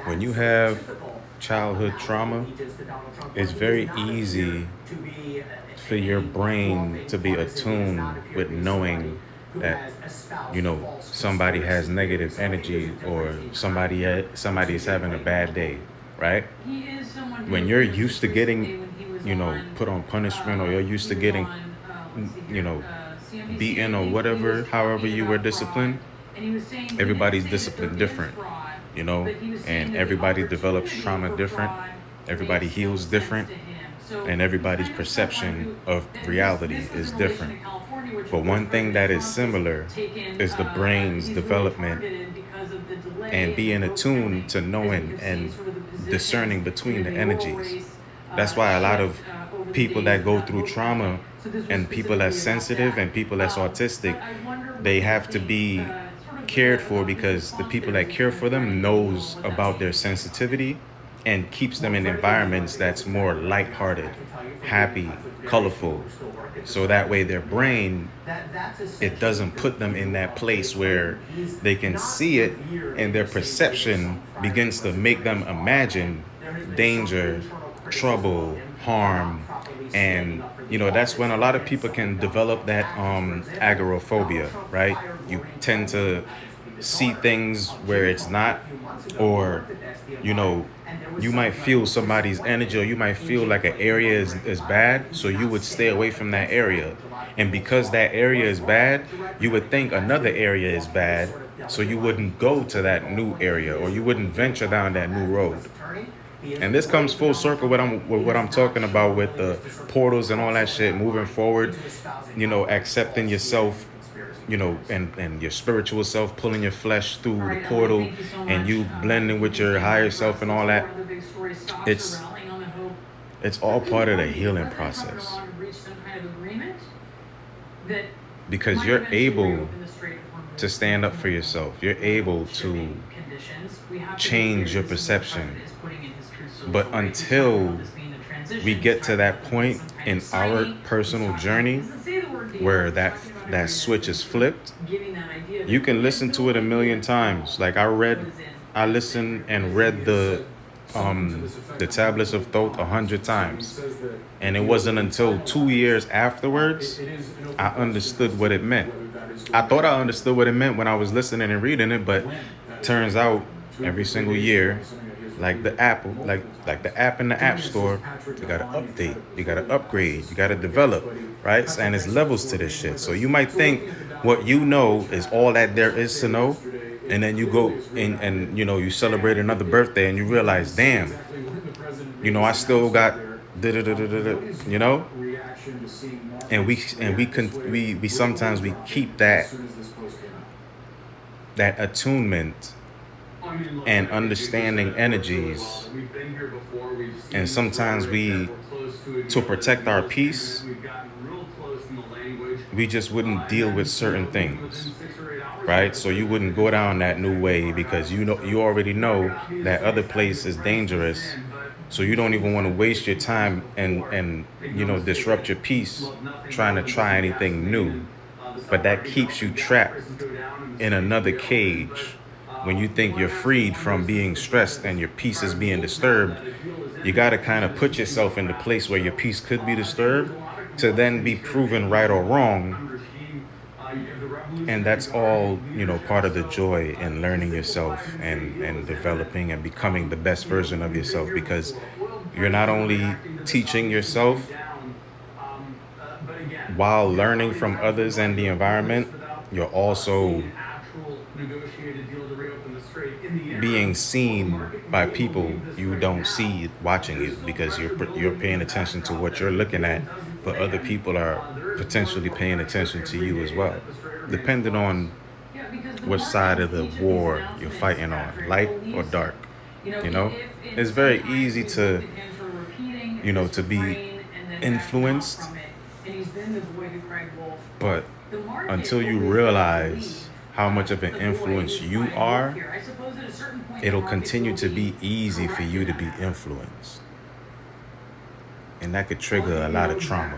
When you have childhood trauma, it's very easy for your brain to be attuned with knowing that somebody has negative energy or somebody's having a bad day, right? When you're used to getting put on punishment, or you're used to getting you know beaten or whatever, however you were disciplined. Everybody's disciplined different, you know and everybody develops trauma different. Everybody heals different, and everybody's perception of reality is different. But one thing that is similar is the brain's development and being attuned to knowing and discerning between the energies. That's why a lot of people that go through trauma, and people that's sensitive and people that's autistic, they have to be cared for, because the people that care for them knows about their sensitivity and keeps them in environments that's more lighthearted, happy, colorful. So that way their brain, it doesn't put them in that place where they can see it, and their perception begins to make them imagine danger, trouble, harm. And that's when a lot of people can develop that agoraphobia, right? You tend to see things where it's not, or you might feel somebody's energy, or you might feel like an area is bad, so you would stay away from that area. And because that area is bad, you would think another area is bad, so you wouldn't go to that new area, or you wouldn't venture down that new road. And this comes full circle with what I'm talking about with the portals and all that shit, moving forward, accepting yourself, and your spiritual self, pulling your flesh through the portal, and you blending with your higher self and all that. It's it's all part of the healing process, because you're able to stand up for yourself. You're able to change your perception. But until we get to that point in our personal journey where that switch is flipped, you can listen to it a million times. Like I listened and read the tablets of thought 100 times, and it wasn't until 2 years afterwards I understood what it meant. I thought I understood what it meant when I was listening and reading it, but turns out every single year, like the app in the app store, you gotta update, you gotta upgrade, you gotta develop, right? And it's levels to this shit. So you might think what you know is all that there is to know, and then you go in and you celebrate another birthday, and you realize, damn, I still got you know. And we sometimes we keep that attunement and understanding energies, and sometimes to protect our peace, we just wouldn't deal with certain things, right? So you wouldn't go down that new way, because you already know that other place is dangerous. So you don't even want to waste your time and disrupt your peace trying to try anything new. But that keeps you trapped in another cage. When you think you're freed from being stressed and your peace is being disturbed, you got to kind of put yourself in the place where your peace could be disturbed, to then be proven right or wrong. And that's all, part of the joy in learning yourself and developing and becoming the best version of yourself, because you're not only teaching yourself while learning from others and the environment, you're also being seen by people you don't see watching you, because you're paying attention to what you're looking at, but other people are potentially paying attention to you as well, depending on what side of the war you're fighting on, light or dark. It's very easy to be influenced, but until you realize how much of an influence you are, it'll continue to be easy for you to be influenced. And that could trigger a lot of trauma.